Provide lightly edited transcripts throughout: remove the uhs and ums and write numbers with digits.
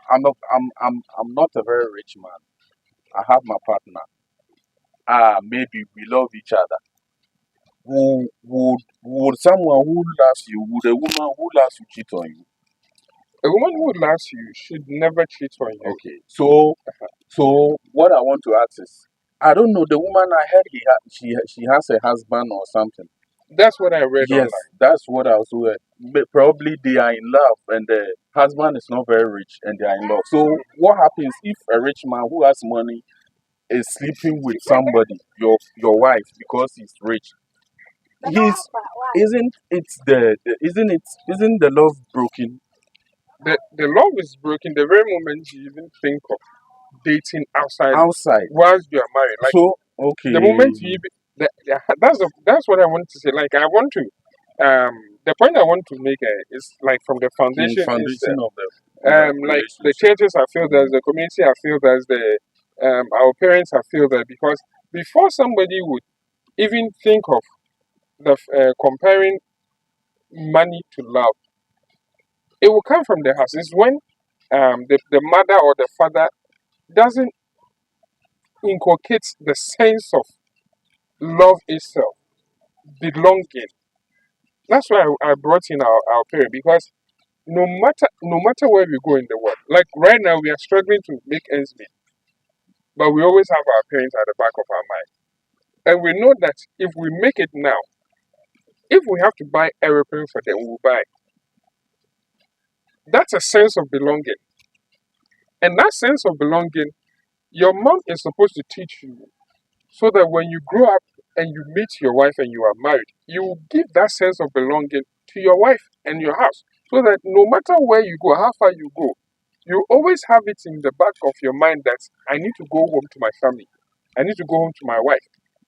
I'm not a very rich man. I have my partner. Maybe we love each other. Would someone who loves you, would a woman who loves you cheat on you? A woman who loves you should never cheat on you. Okay. So what I want to ask is, I don't know the woman. I heard she has a husband or something. That's what I read Yes, online. that's what I also heard. Probably they are in love and the husband is not very rich and they are in love. So what happens if a rich man who has money is sleeping with somebody, your wife, because he's rich? He's isn't the love broken The love is broken the very moment you even think of dating outside outside? whilst you are married. Like So the okay, moment you even, that's what I want to say. Like I want to the point I want to make is like from the in foundation is foundation of the like the relationship. churches I feel there's the community I feel there's the our parents I feel that because before somebody would even think of the comparing money to love, it will come from the house. It's when the mother or the father doesn't inculcate the sense of love itself, belonging. That's why I brought in our parent because no matter where we go in the world, like right now we are struggling to make ends meet, but we always have our parents at the back of our mind. And we know that if we make it now, if we have to buy aeroplane for them, we'll buy. That's a sense of belonging. And that sense of belonging, your mom is supposed to teach you so that when you grow up and you meet your wife and you are married, you will give that sense of belonging to your wife and your house. So that no matter where you go, how far you go, you always have it in the back of your mind that I need to go home to my family. I need to go home to my wife.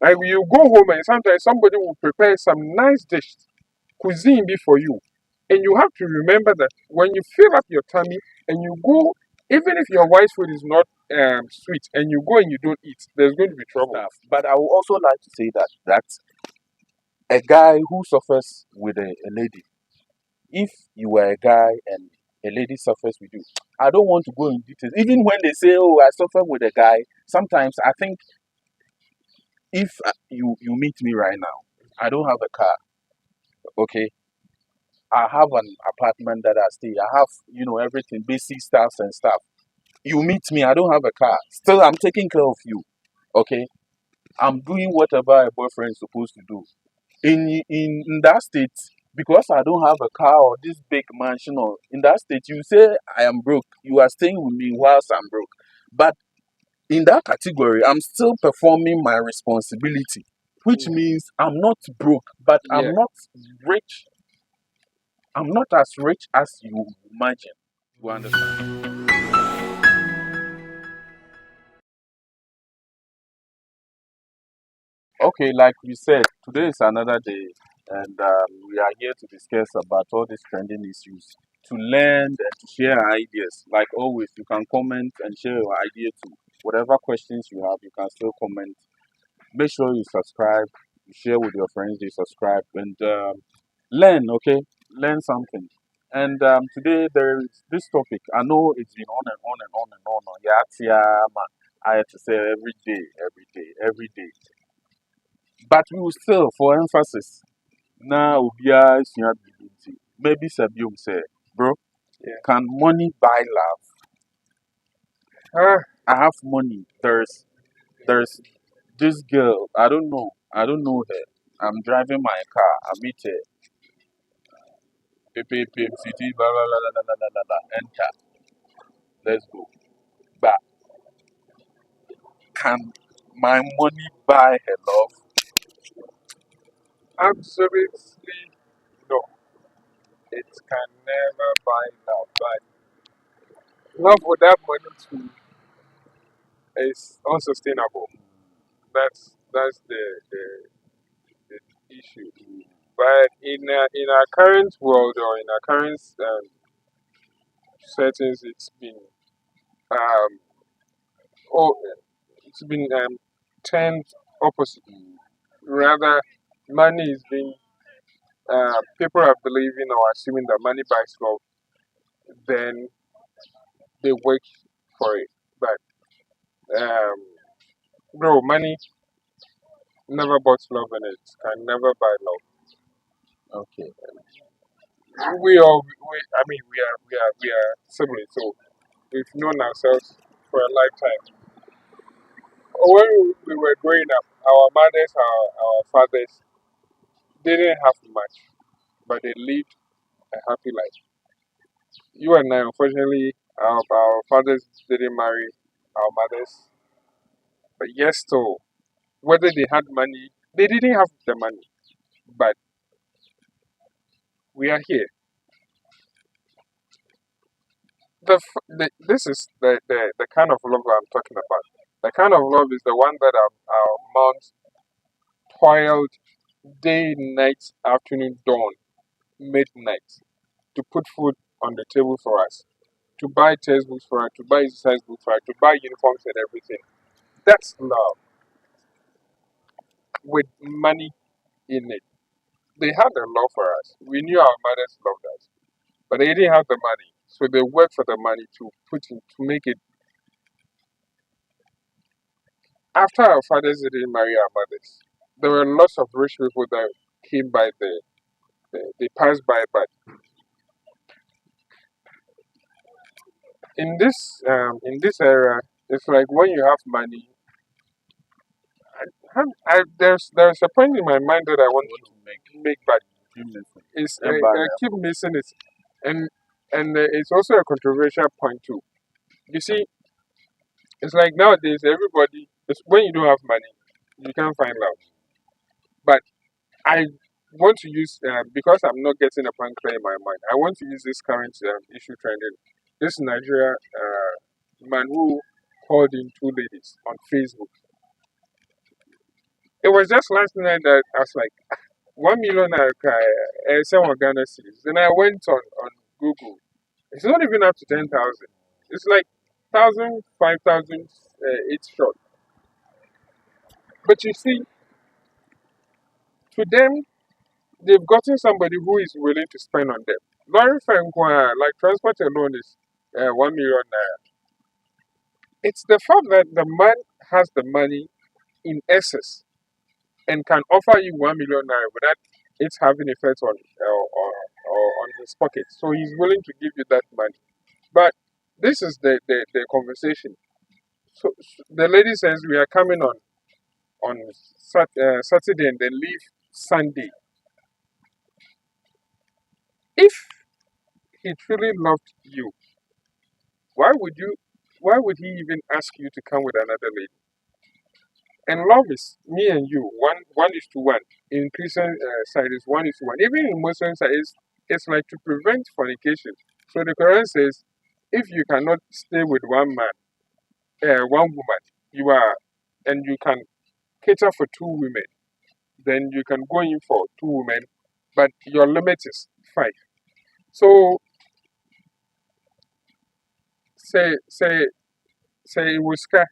Like you go home and sometimes somebody will prepare some nice dish, cuisine be for you. And you have to remember that when you fill up your tummy and you go, even if your wife's food is not sweet, and you go and you don't eat, there's going to be trouble. Stuff. But I would also like to say that a guy who suffers with a lady, if you were a guy and a lady suffers with you, I don't want to go in details. Even when they say, "Oh, I suffer with a guy," sometimes I think if you meet me right now, I don't have a car. Okay, I have an apartment that I stay. I have everything, basic stuff and stuff. You meet me, I don't have a car. Still, I'm taking care of you. Okay, I'm doing whatever a boyfriend is supposed to do. In that state, because I don't have a car or this big mansion, or in that state, you say I am broke. You are staying with me whilst I'm broke. But in that category, I'm still performing my responsibility, which Yeah. means I'm not broke, but Yeah. I'm not rich. I'm not as rich as you imagine. You understand? Okay, like we said, today is another day, and we are here to discuss about all these trending issues, to learn and to share ideas. Like always, you can comment and share your idea too. Whatever questions you have, you can still comment. Make sure you subscribe, you share with your friends, they subscribe, and learn. Okay, learn something. And today there is this topic. I know it's been on and on and on and on. Yeah, yeah, man. I have to say every day, every day, every day. But we will still, for emphasis, now Ubia maybe Sabium say, bro, Yeah. can money buy love? Ah, I have money. There's this girl. I don't know her. I'm driving my car. I meet her. Pepe Pim City. Blah blah blah blah blah blah blah. Blah. Enter. Let's go. But can my money buy her love? absolutely no. It can never buy love. But love without money too is unsustainable. That's the issue. But in our current world or in our current settings, um oh it's been turned opposite. Rather, money is being people are believing or assuming that money buys love. Then they work for it. But bro, money never bought love, and it can never buy love. Okay. I mean, we are siblings, so we've known ourselves for a lifetime. When we were growing up, our mothers, our fathers didn't have much, but they lived a happy life. You and I, unfortunately, our fathers didn't marry our mothers, but yes, so whether they had money, they didn't have the money, but we are here. This is the kind of love I'm talking about. The kind of love is the one that our moms toiled day, night, afternoon, dawn, midnight to put food on the table for us, to buy textbooks for us, to buy exercise books for us, to buy uniforms and everything. That's love with money in it. They had a love for us. We knew our mothers loved us, but they didn't have the money, so they worked for the money to put in to make it. After our fathers didn't marry our mothers, there were lots of rich people that came by there. They passed by, but in this era, it's like when you have money. There's a point in my mind that I want to make, but it's I keep missing it, and it's also a controversial point too. You see, it's like nowadays everybody. It's when you don't have money, you can't find love. But I want to use because I'm not getting a point clear in my mind. I want to use this current issue trending. This Nigeria man who called in two ladies on Facebook. It was just last night that I was like, 1 million someone Ghana cedis. Then I went on Google. It's not even up to 10,000. It's like 1,000, 5,000. It's short. But you see, to them, they've gotten somebody who is willing to spend on them. Lorry Fankwa, like transport alone is 1 million naira. It's the fact that the man has the money in excess and can offer you 1 million naira without it having effect on his pocket. So he's willing to give you that money. But this is the conversation. So the lady says we are coming on Saturday and then leave Sunday. If he truly loved you, why would you? Why would he even ask you to come with another lady? And love is me and you, one is to one. In Christian side is 1 is to 1. Even in Muslim side, it's like to prevent fornication. So the Quran says, if you cannot stay with one man, one woman, you are, and you can cater for two women, then you can go in for two women, but your limit is five. So say say Wuska,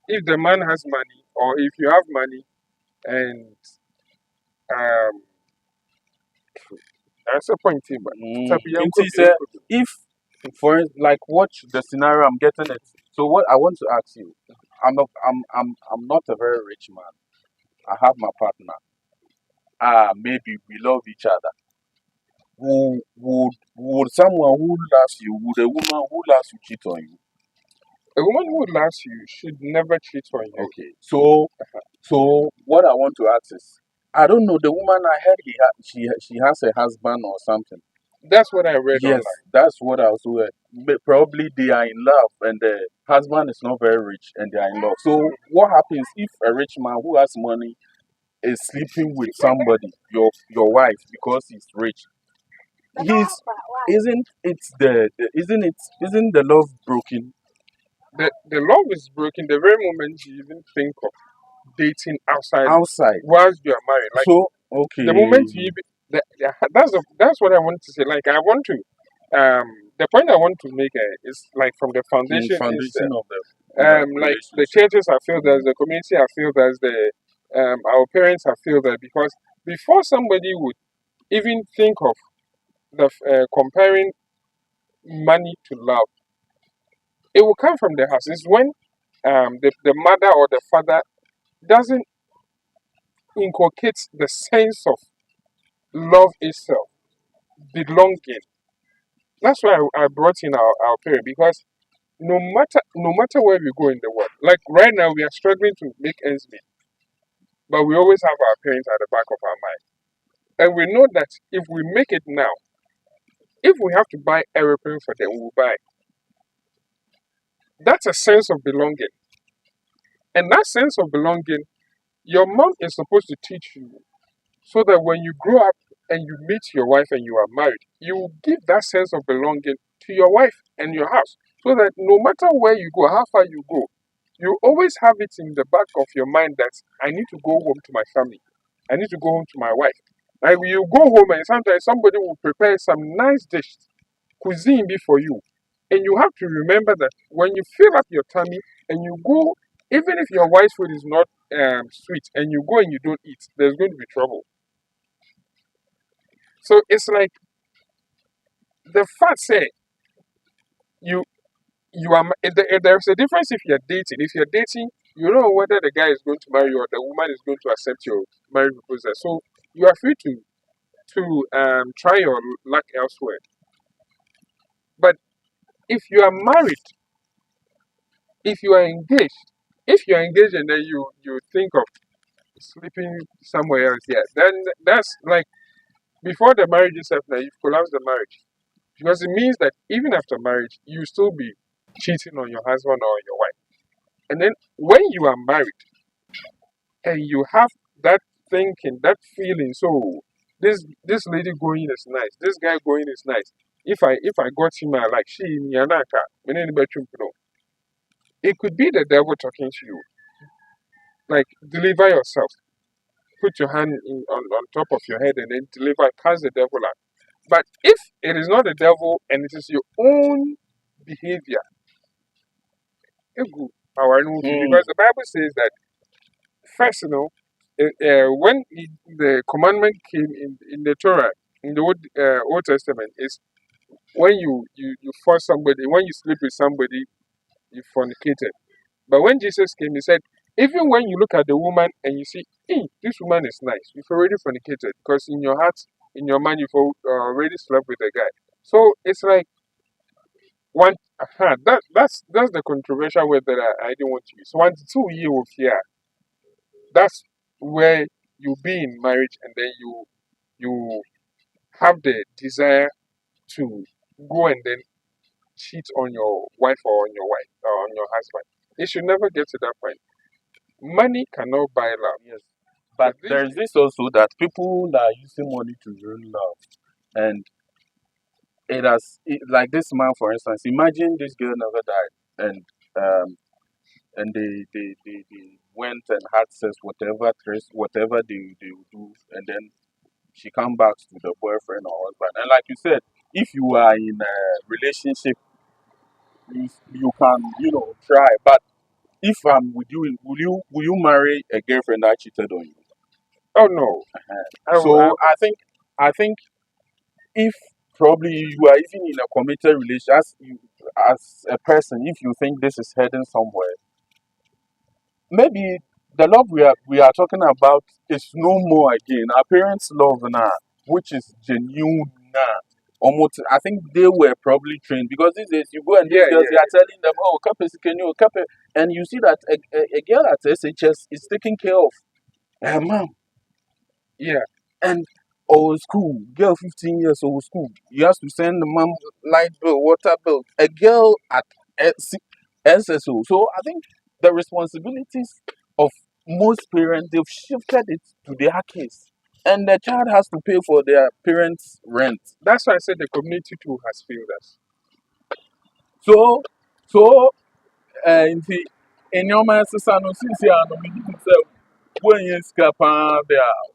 if the man has money or if you have money and um that's a point in but Nti say, if like watch the scenario, I'm getting it. So what I want to ask you, I'm not a very rich man. I have my partner. Maybe we love each other. Would someone who loves you, would a woman who loves you cheat on you? a woman who loves you should never cheat on you. Okay. So what I want to ask is, I don't know the woman. I heard she has a husband or something. That's what I read Yes, online. that's what I also heard. But probably they are in love and the husband is not very rich and they are in love. So what happens if a rich man who has money is sleeping with somebody, your wife, because he's rich? He's isn't the love broken The love is broken the very moment you even think of dating outside outside? whilst you are married. Like So the okay, moment you even that's what I want to say. Like I want to the point I want to make is like from the foundation is foundation of the like the relationship. churches I feel there's the community I feel there's the our parents I feel that because before somebody would even think of the comparing money to love, It will come from the house. It's when the mother or the father doesn't inculcate the sense of love itself, belonging. That's why I brought in our parent, because no matter where we go in the world, like right now we are struggling to make ends meet, but we always have our parents at the back of our mind. And we know that if we make it now, if we have to buy aeroplane for them, we'll buy. That's a sense of belonging. And that sense of belonging, your mom is supposed to teach you, so that when you grow up and you meet your wife and you are married, you will give that sense of belonging to your wife and your house. So that no matter where you go, how far you go, you always have it in the back of your mind that I need to go home to my family. I need to go home to my wife. Like when you go home and sometimes somebody will prepare some nice dish, cuisine be for you. And you have to remember that when you fill up your tummy and you go, even if your wife's food is not sweet, and you go and you don't eat, there's going to be trouble. So it's like the fact say you you are there's a difference if you're dating. If you're dating, you don't know whether the guy is going to marry you or the woman is going to accept your marriage proposal. So you are free to try your luck elsewhere. But if you are married, if you are engaged, if you are engaged and then you think of sleeping somewhere else, yeah, then that's like before the marriage itself, now you've collapsed the marriage. Because it means that even after marriage, you still be cheating on your husband or your wife. And then when you are married and you have that thinking, that feeling, so this lady going is nice, this guy going is nice. If I got him, I like she Yanaka, it could be the devil talking to you. Like deliver yourself. Put your hand on top of your head and then deliver, cast the devil out. But if it is not the devil and it is your own behavior, egu our movie, because the Bible says that first, when the commandment came in the Torah, in the Old Testament, is when you force somebody, when you sleep with somebody, you fornicated. But when Jesus came, he said, even when you look at the woman and you see, hey, this woman is nice, you've already fornicated because in your heart, in your mind, you've already slept with a guy. So it's like one. That's the controversial word that I didn't want to use. 1 2 year of fear. That's where you be in marriage and then you have the desire to go and then cheat on your wife or on your wife or on your husband. It should never get to that point. Money cannot buy love. Yes. But But these there's days, this also that people are using money to ruin love. And like this man, for instance, imagine this girl never died. Um, and they went and had sex, whatever they would do. And then she come back to the boyfriend or husband. And like you said, if you are in a relationship, you can, try. But if I'm with you, will you marry a girlfriend that cheated on you? oh no, I So I think if probably you are even in a committed relationship, as a person, if you think this is heading somewhere, maybe the love we are talking about is no more again. Our parents' love now, which is genuine now. Almost, I think they were probably trained because these days you go and these yeah, girls, they are telling them, "Oh, can you couple," and you see that a girl at SHS is taking care of her mom. yeah, And old school, girl 15 years old school. You have to send the mom light bill, water bill. A girl at SSO. So I think the responsibilities of most parents, they've shifted it to their case. And the child has to pay for their parents' rent. that's why I said the community too has failed us. So, in your mind, sister, no, since you are no, when you escape,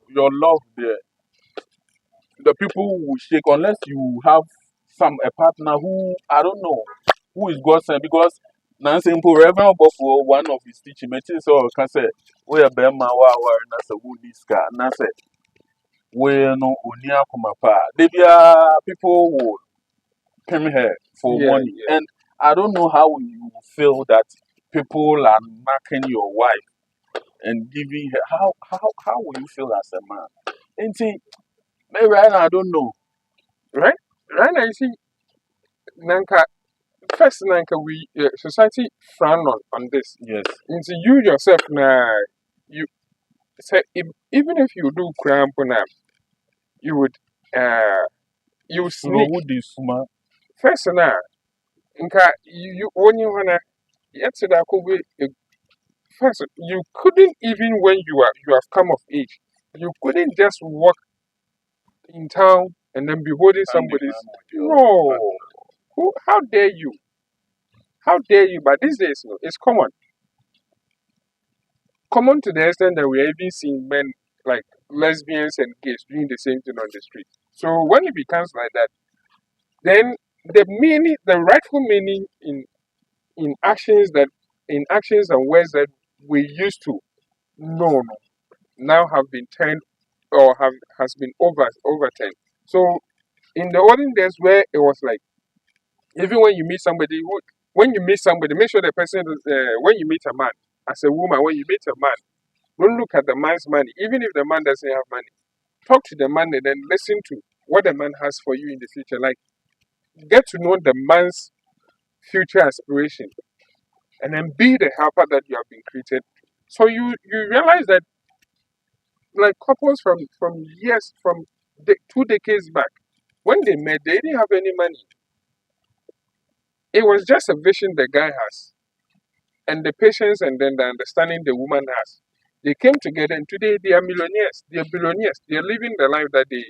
your love there. The people will shake unless you have a partner who I don't know who is God sent because now simple Reverend for one of his teaching materials so can say we are Bema na say who this guy na say we no onia kuma pa they be people will come here for Yeah, money yeah, and I don't know how you feel that people are knocking your wife and giving her. How will you feel as a man? And see, maybe I don't know. right? Right now, you see, Nanka, first Nanka, we society frown on this. Yes. And see, you yourself, now, you say, even if you do crime, you would, uh, you Slow sneak. this man. First, now, Nka, you, when you wanna, yet that could be, first, you couldn't even when you have come of age, you couldn't just walk in town and then be holding Hand in somebody's. hand with your No, partner. who? How dare you? How dare you? But these days, no, it's common. Common to the extent that we are even seeing men like lesbians and gays doing the same thing on the street. So when it becomes like that, then the meaning, the rightful meaning in actions that in actions and words that we used to know no, now have been turned or have has been overturned. So in the olden days where it was like even when you meet somebody when you meet somebody, make sure the person when you meet a man as a woman, when you meet a man, don't look at the man's money, even if the man doesn't have money. Talk to the man and then listen to what the man has for you in the future. Like get to know the man's future aspiration and then be the helper that you have been created. So you realize that like couples from years from 2 decades back, when they met, they didn't have any money. It was just a vision the guy has and the patience and then the understanding the woman has. They came together and today they are millionaires, they are billionaires, they are living the life that they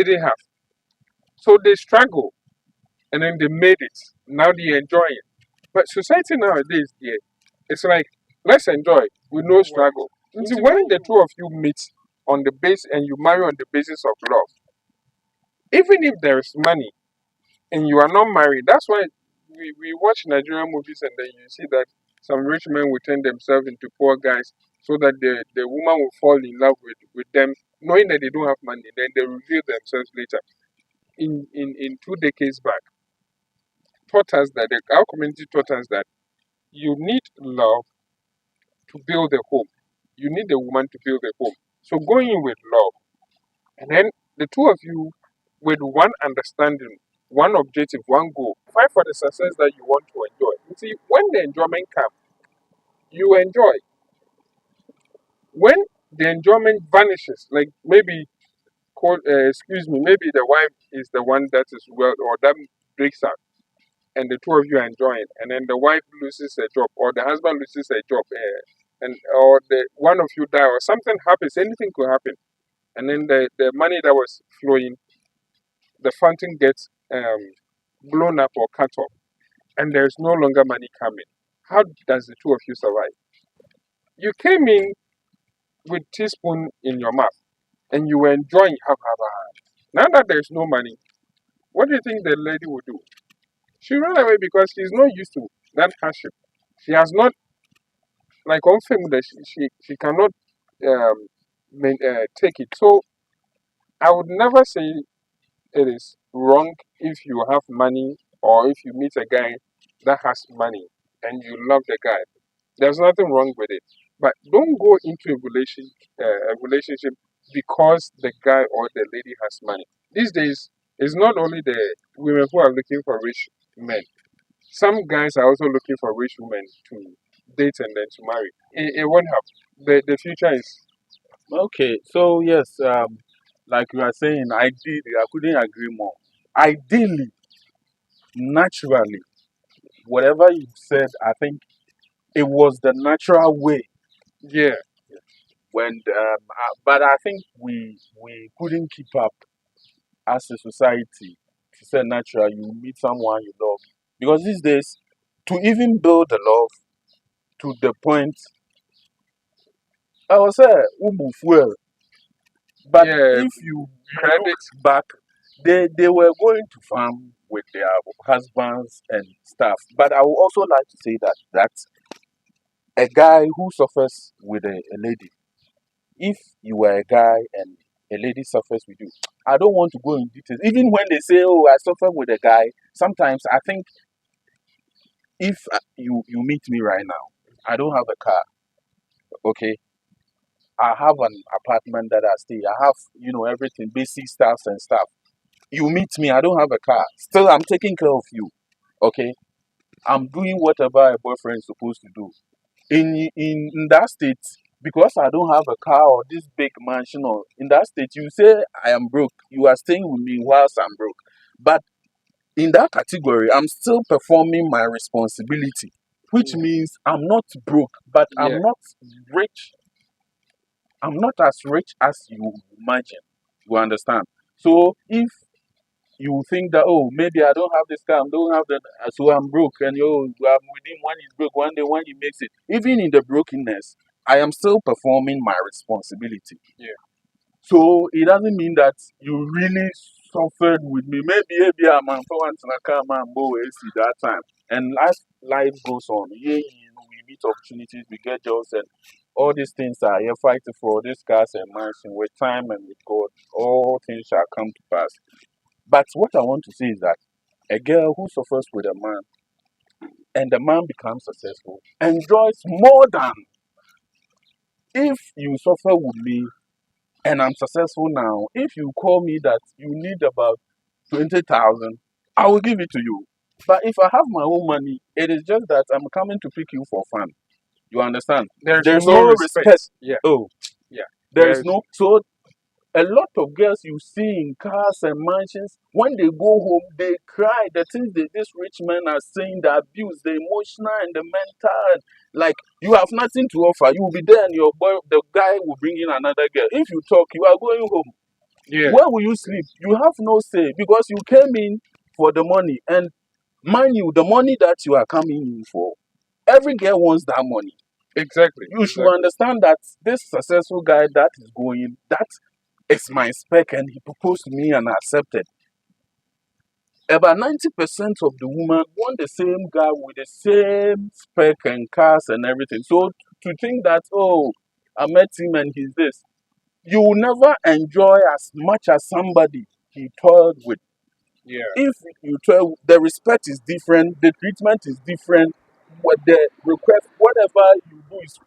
didn't have. So they struggle and then they made it. Now they enjoy it. But society nowadays, yeah, it's like let's enjoy with no struggle. Until when the two of you meet on the base and you marry on the basis of love, even if there is money and you are not married, that's why we watch Nigerian movies and then you see that some rich men will turn themselves into poor guys so that the woman will fall in love with them, knowing that they don't have money, then they reveal themselves later. In 2 decades back, taught us that our community taught us that you need love to build a home. You need a woman to build a home. So going in with love, and then the two of you with one understanding, one objective, one goal, fight for the success that you want to enjoy. You see, when the enjoyment comes, you enjoy. When the enjoyment vanishes, like maybe, excuse me, maybe the wife is the one that is well or that breaks up, and the two of you are enjoying, and then the wife loses a job or the husband loses a job, and or the one of you die or something happens, anything could happen, and then the money that was flowing, the fountain gets blown up or cut off, and there's no longer money coming. How does the two of you survive? You came in with teaspoon in your mouth and you were enjoying. Now that there's no money, what do you think the lady will do? She run away because she's not used to that hardship. She has not like on film that she cannot take it. So I would never say it is wrong if you have money or if you meet a guy that has money and you love the guy. There's nothing wrong with it. But don't go into a relationship because the guy or the lady has money. These days, it's not only the women who are looking for rich men. Some guys are also looking for rich women to date and then to marry. It won't help. The future is Okay, so yes, like you are saying, I couldn't agree more. Ideally, naturally, whatever you said, I think it was the natural way yeah, but I think we couldn't keep up as a society. To say natural, you meet someone you love because these days, to even build the love to the point, I was say, move well. But yeah. if you look Credit. back, they were going to farm with their husbands and stuff. But I would also like to say that a guy who suffers with a lady, if you were a guy and a lady suffers with you, I don't want to go in details. Even when they say, "Oh, I suffer with a guy," sometimes I think if you meet me right now, I don't have a car, okay? I have an apartment that I stay. I have, everything, basic stuffs and stuff. You meet me, I don't have a car. Still, I'm taking care of you, okay? I'm doing whatever a boyfriend is supposed to do. In that state, because I don't have a car or this big mansion, or in that state, you say I am broke. You are staying with me whilst I'm broke. But in that category, I'm still performing my responsibility, which Mm. means I'm not broke, but Yeah. rich. I'm not as rich as you imagine. You understand? So if you think that, oh, maybe I don't have this car, I don't have that, so I'm broke, and I'm with him when he's broke, one day when he makes it, even in the brokenness, I am still performing my responsibility. Yeah. So it doesn't mean that you really suffered with me. Maybe I'm on for once in a car, man, see that time. And as life goes on, yeah, we meet opportunities, we get jobs, and all these things are here fighting for these cars and mansion. With time and with God, all things shall come to pass. But what I want to say is that a girl who suffers with a man and the man becomes successful enjoys more than if you suffer with me and I'm successful now. If you call me that you need about 20,000, I will give it to you. But if I have my own money, it is just that I'm coming to pick you for fun. You understand? There's There's no no respect. respect. Yeah. Oh, Yeah. there is There's no. So a lot of girls you see in cars and mansions, when they go home, they cry. The things that these rich men are saying, the abuse, the emotional and the mental. Like, you have nothing to offer. You will be there and the guy will bring in another girl. If you talk, you are going home. yeah. Where will you sleep? You have no say because you came in for the money. And mind you, the money that you are coming in for, every girl wants that money. Exactly. You should Exactly. understand that this successful guy that is going, that is my spec, and he proposed to me and I accepted. About 90% of the women want the same guy with the same spec and cars and everything. So to think that, oh, I met him and he's this, you will never enjoy as much as somebody he toiled with. Yeah. If you toil, the respect is different, the treatment is different, what the request, whatever you do is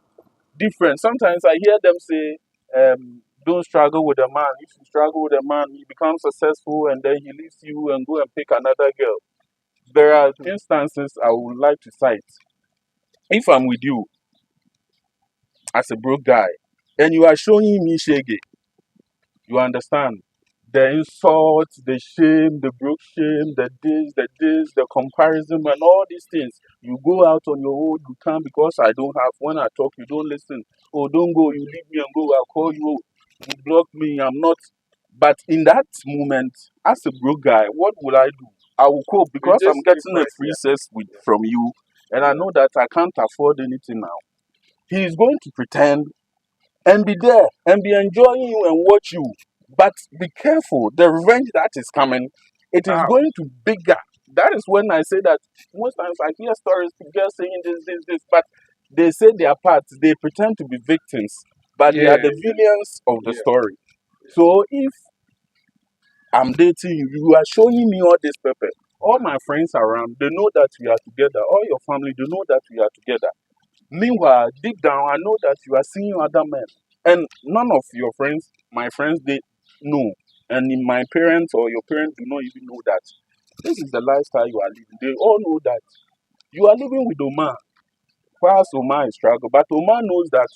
different. Sometimes I hear them say, don't struggle with a man. If you struggle with a man, he becomes successful and then he leaves you and go and pick another girl. There are Mhm. instances I would like to cite. If I'm with you as a broke guy and you are showing me shege, you understand? The insult, the shame, the broke shame, the comparison, and all these things. You go out on your own, you can't because I don't have. When I talk, you don't listen. Oh, don't go, you leave me and go, I'll call you. You block me, I'm not. But in that moment, as a broke guy, what will I do? I will cope We because I'm just keep getting a quiet. free Yeah. sex Yeah. from you, and I Yeah. know that I can't afford anything now. He is going to pretend and be there and be enjoying you and watch you. But be careful, the revenge that is coming, it is How? going to bigger. That is when I say that most times I hear stories, girls saying this, but they say their parts, they pretend to be victims, but they are Yeah. the villains of the Yeah. story. Yeah. So if I'm dating you, you are showing me all this pepper. All my friends around, they know that we are together. All your family, they know that we are together. Meanwhile, deep down, I know that you are seeing other men. And none of your friends, my friends, they know. And my parents or your parents do not even know that. This is the lifestyle you are living. They all know that. You are living with Omar. Whilst Omar is struggling. But Omar knows that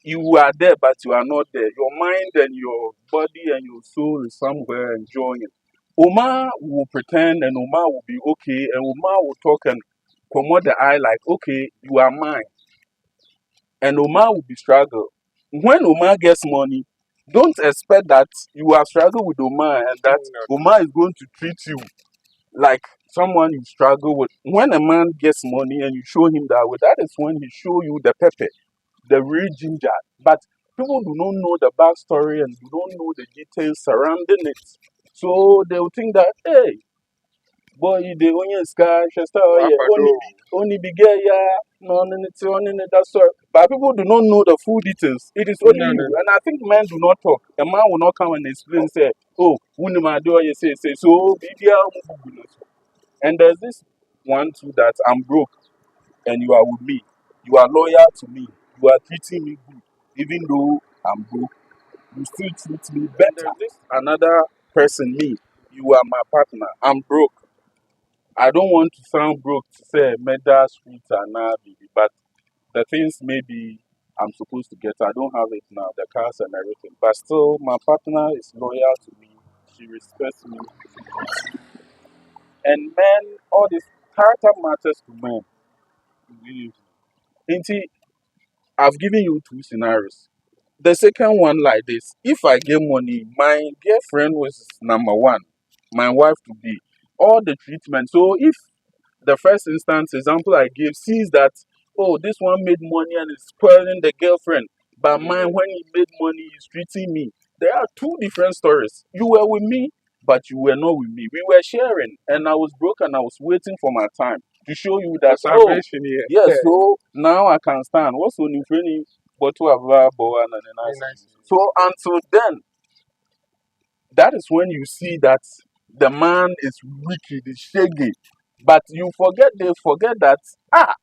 you are there, but you are not there. Your mind and your body and your soul is somewhere enjoying it. Omar will pretend and Omar will be okay. And Omar will talk and come out the eye like, okay, you are mine. And Omar will be struggle. When Omar gets money, don't expect that you have struggled with Omar and that No. Omar is going to treat you like someone you struggle with. When a man gets money and you show him that way, that is when he show you the pepper, the real ginger. But people do not know the backstory and do not know the details surrounding it. So they will think that, hey, boy, the onion sky, Chester, yeah, Wapado. only big yeah, no, it's only that sort. But people do not know the full details. It is only No. you. No. No. And I think men do not talk. A man will not come and explain, say, oh, when my door, you say, so, and there's this. want to that I'm broke and you are with me. You are loyal to me. You are treating me good. Even though I'm broke, you still treat me And better. there's this. Another person, me, you are my partner. I'm broke. I don't want to sound broke to say murder streets are now baby, but the things maybe I'm supposed to get, I don't have it now, the cars and everything. But still, my partner is loyal to me. She respects me. And men, all this character matters to men. Really. Inti, I've given you two scenarios. The second one like this: if I get money, my girlfriend was number one, my wife to be, all the treatment. So if the first instance example I gave sees that, oh, this one made money and is spoiling the girlfriend, but mine, when he made money, he's treating me. There are two different stories. You were with me, but you were not with me. We were sharing, and I was broke and I was waiting for my time to show you For that, oh, salvation here. yes, so now I can stand. What's on the training? But to have a boy and an Very nice. nice. So until then, that is when you see that the man is wicked, is shaggy. But you forget, they forget that, ah,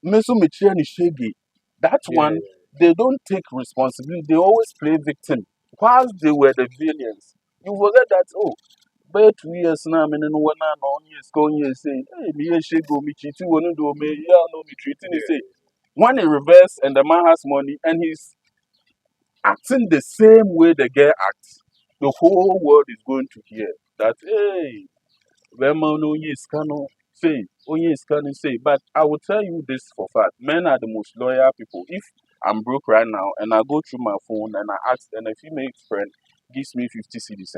Meso Michian is shaggy. That Yeah. one, they don't take responsibility. They always play victim. Whilst they were the villains, you forget that, oh, but 2 years now, I mean, one years, going years, say, hey, me, shaggy, me, cheating, one do me, yeah, no, me, treating, they say. Yeah. When he reverse and the man has money and he's acting the same way the girl acts, the whole world is going to hear that, hey, Rema no is cano say, oh yes, can say. But I will tell you this for fact: men are the most loyal people. If I'm broke right now and I go through my phone and I ask, and a female friend gives me 50 cedis,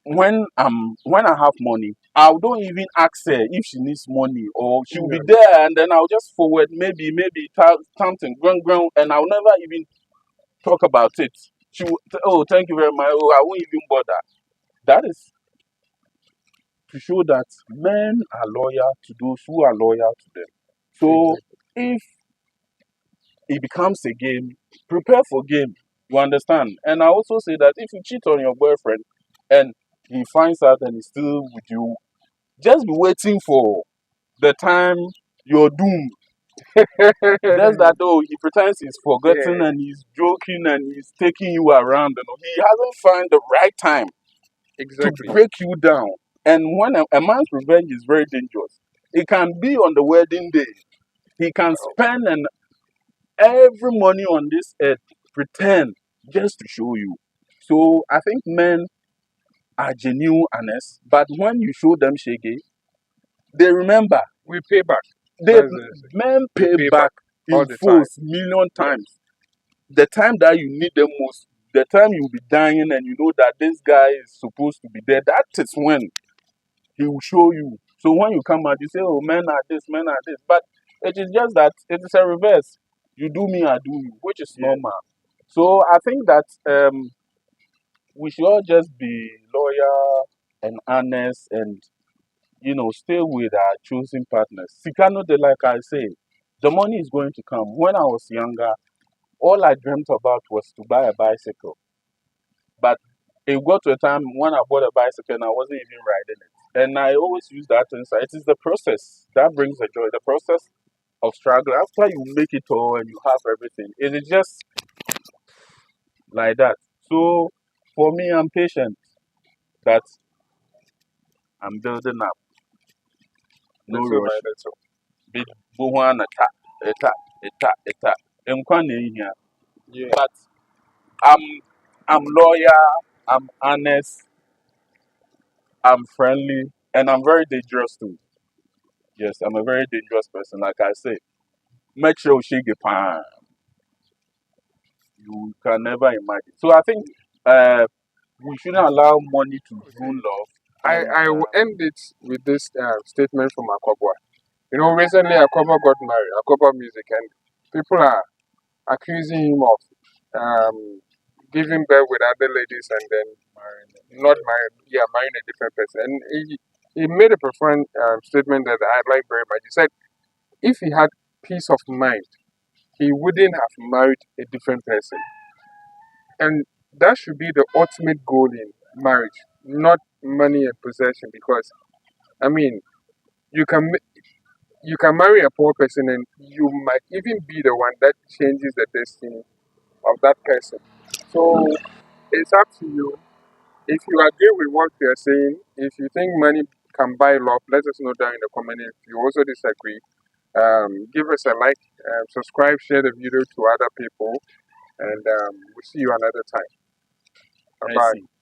when I have money, I don't even ask her if she needs money or she will be No, no. there, and then I'll just forward maybe something ground, and I'll never even talk about it. She will, oh, thank you very much. Oh, I won't even bother. That is to show that men are loyal to those who are loyal to them. So Exactly. if it becomes a game, prepare for game. You understand? And I also say that if you cheat on your boyfriend and he finds out and he's still with you, just be waiting for the time you're doomed. Just that though he pretends he's forgotten Yeah. and he's joking and he's taking you around, he hasn't found the right time to Exactly. break you down. And when a man's revenge is very dangerous, it can be on the wedding day. He can spend every money on this earth, pretend just to show you. So I think men are genuine honest, but when you show them shaggy, they remember. We pay back. They That's the thing. men We pay pay back back all in the full time. million Yeah. times. The time that you need them most, the time you'll be dying and you know that this guy is supposed to be there, that is when he will show you. So when you come out, you say, oh, men are this, men are this. But it is just that it is a reverse. You do me, I do you, which is Yeah. normal. So I think that we should all just be loyal and honest and, stay with our choosing partners. Sikano, de like I say, the money is going to come. When I was younger, all I dreamt about was to buy a bicycle. But it got to a time when I bought a bicycle and I wasn't even riding it. And I always use that insight. It is the process that brings the joy. The process of struggle. After you make it all and you have everything, it is just like that. So for me, I'm patient that I'm building up. No That's all right. rush. That's all. Big buhana ta eta eta. Nkwa na ehia. Yeah. But I'm I'm loyal, I'm honest, I'm friendly, and I'm very dangerous too. Yes, I'm a very dangerous person. Like I say, make sure she get pan. You can never imagine. So I think we shouldn't allow money to ruin Okay. love. I And will end it with this statement from Akwabwa. You know, recently Akwabwa got married. Akwabwa music, and people are accusing him of um, giving birth with other ladies and then not marrying, yeah, marrying a different person. And he made a profound statement that I like very much. He said, if he had peace of mind, he wouldn't have married a different person. And that should be the ultimate goal in marriage, not money and possession. Because I mean, you can you can marry a poor person, and you might even be the one that changes the destiny of that person. So it's up to you. If you agree with what we are saying, if you think money can buy love, let us know down in the comment. If you also disagree, give us a like, subscribe, share the video to other people, and we'll see you another time. Bye bye. Merci.